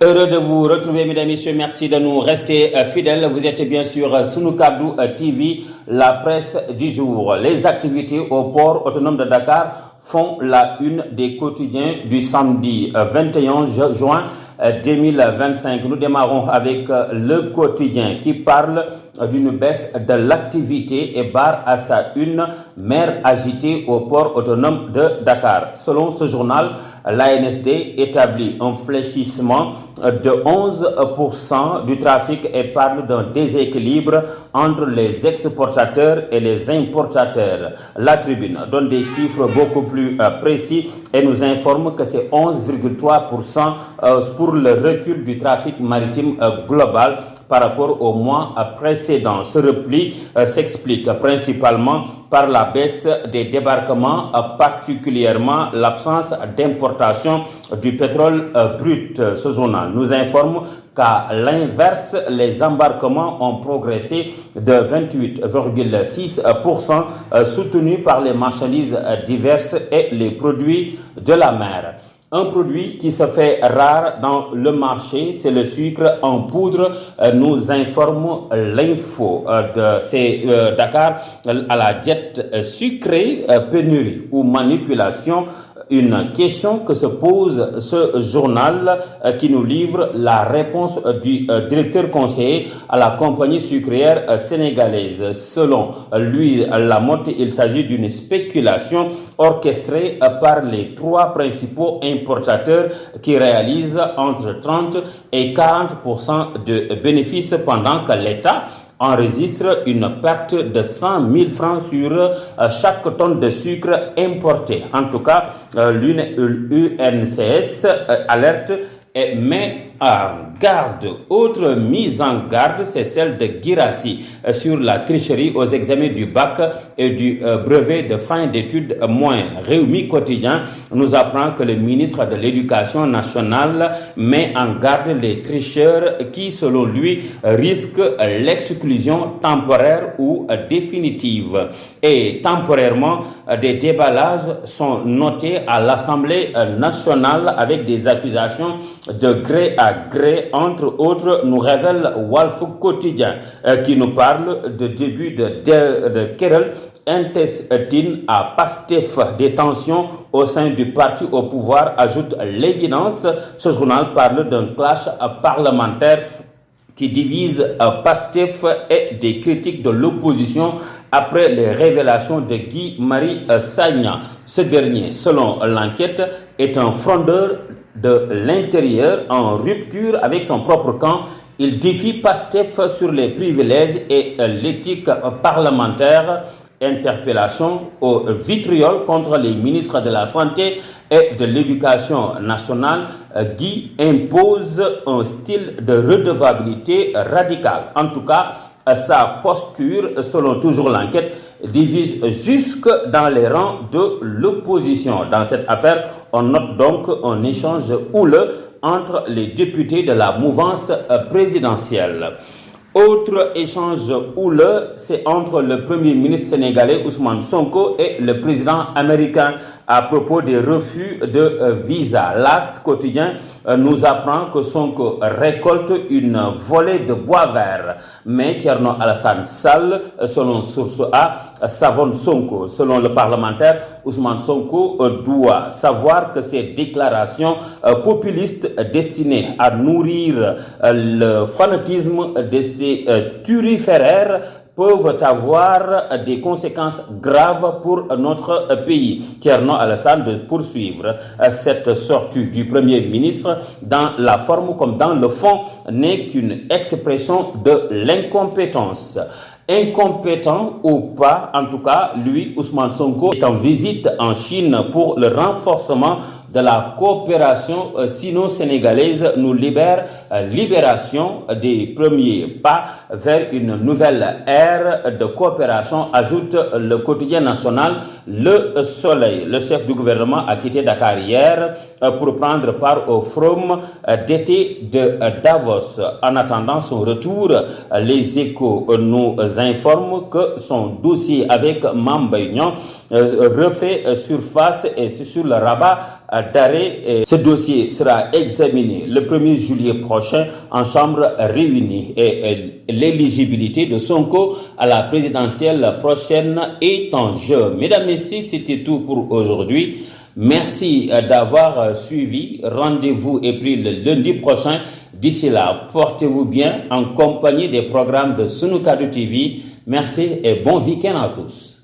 Heureux de vous retrouver, mesdames et messieurs. Merci de nous rester fidèles. Vous êtes bien sûr Sunu Kaddu TV, la presse du jour. Les activités au port autonome de Dakar font la une des quotidiens du samedi 21 juin 2025. Nous démarrons avec le quotidien qui parle d'une baisse de l'activité et barre à sa une mer agitée au port autonome de Dakar. Selon ce journal, l'ANSD établit un fléchissement de 11% du trafic et parle d'un déséquilibre entre les exportateurs et les importateurs. La Tribune donne des chiffres beaucoup plus précis et nous informe que c'est 11,3% pour le recul du trafic maritime global par rapport au mois précédent. Ce repli s'explique principalement par la baisse des débarquements, particulièrement l'absence d'importation du pétrole brut. Ce journal nous informe qu'à l'inverse, les embarquements ont progressé de 28,6%, soutenus par les marchandises diverses et les produits de la mer. Un produit qui se fait rare dans le marché, c'est le sucre en poudre, nous informe l'info de Dakar à la diète sucrée, pénurie ou manipulation. Une question que se pose ce journal qui nous livre la réponse du directeur conseiller à la compagnie sucrière sénégalaise. Selon lui, Lamotte, il s'agit d'une spéculation orchestrée par les trois principaux importateurs qui réalisent entre 30 et 40% de bénéfices pendant que l'État enregistre une perte de 100 000 francs sur chaque tonne de sucre importé. En tout cas, l'UNCS alerte et met en garde. Autre mise en garde, c'est celle de Guirassy sur la tricherie aux examens du bac et du brevet de fin d'études moins. Rewmi Quotidien nous apprend que le ministre de l'Éducation nationale met en garde les tricheurs qui, selon lui, risquent l'exclusion temporaire ou définitive. Et temporairement, des déballages sont notés à l'Assemblée nationale avec des accusations de gré à gré, entre autres, nous révèle Walf Quotidien qui nous parle de début de querelle intestine à Pastef, des tensions au sein du parti au pouvoir, ajoute l'évidence. Ce journal parle d'un clash parlementaire qui divise Pastef et des critiques de l'opposition après les révélations de Guy-Marie Sagna. Ce dernier, selon l'enquête, est un frondeur de l'intérieur en rupture avec son propre camp. Il défie Pastef sur les privilèges et l'éthique parlementaire. Interpellation au vitriol contre les ministres de la Santé et de l'Éducation nationale. Guy impose un style de redevabilité radical. En tout cas, sa posture, selon toujours l'enquête, divise jusque dans les rangs de l'opposition. Dans cette affaire, on note donc un échange houleux entre les députés de la mouvance présidentielle. Autre échange houleux, c'est entre le premier ministre sénégalais Ousmane Sonko et le président américain à propos des refus de visa. L'As quotidien nous apprend que Sonko récolte une volée de bois vert. Mais Thierno Alassane Sall, selon Source A, savonne Sonko. Selon le parlementaire, Ousmane Sonko doit savoir que ces déclarations populistes destinées à nourrir le fanatisme de ces turiféraires peuvent avoir des conséquences graves pour notre pays. Thierno Alassane de poursuivre cette sortie du Premier ministre dans la forme comme dans le fond n'est qu'une expression de l'incompétence. Incompétent ou pas, en tout cas, lui, Ousmane Sonko, est en visite en Chine pour le renforcement de la coopération sino-sénégalaise, nous libération des premiers pas vers une nouvelle ère de coopération, ajoute le quotidien national Le Soleil, le chef du gouvernement a quitté Dakar hier pour prendre part au forum d'été de Davos. En attendant son retour, les Échos nous informent que son dossier avec Mame Mbaye Niang refait surface et sur le rabat d'arrêt. Ce dossier sera examiné le 1er juillet prochain en chambre réunie et l'éligibilité de Sonko à la présidentielle prochaine est en jeu. Mesdames, Messieurs, c'était tout pour aujourd'hui. Merci d'avoir suivi. Rendez-vous est pris le lundi prochain. D'ici là, portez-vous bien en compagnie des programmes de Sunu Kadu TV. Merci et bon week-end à tous.